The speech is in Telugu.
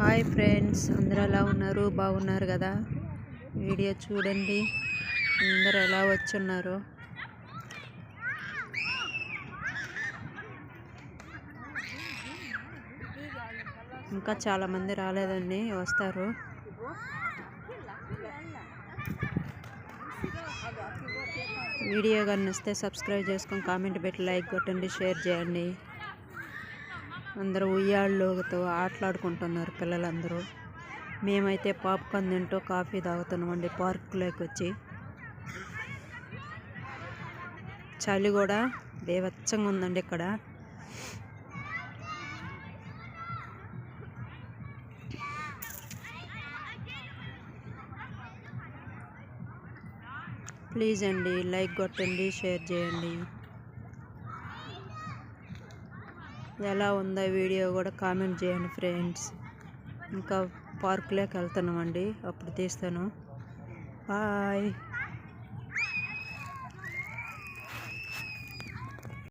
హాయ్ ఫ్రెండ్స్, అందరూ ఎలా ఉన్నారు? బాగున్నారు కదా? వీడియో చూడండి, అందరూ ఎలా వచ్చున్నారు. ఇంకా చాలామంది రాలేదండి, వస్తారు. వీడియో కానీ నచ్చితే సబ్స్క్రైబ్ చేసుకొని కామెంట్ పెట్టి లైక్ కొట్టండి, షేర్ చేయండి. అందరూ ఉయ్యాళ్ళతో ఆటలాడుకుంటున్నారు పిల్లలందరూ. మేమైతే పాప్కార్న్ తింటూ కాఫీ తాగుతున్నామండి పార్కులోకి వచ్చి. చలి కూడా బేవచ్చంగా ఉందండి ఇక్కడ. ప్లీజ్ అండి, లైక్ కొట్టండి, షేర్ చేయండి. ఎలా ఉందో వీడియో కూడా కామెంట్ చేయండి ఫ్రెండ్స్. ఇంకా పార్కులోకి వెళ్తున్నామండి, అప్పుడు తీస్తాను. బాయ్.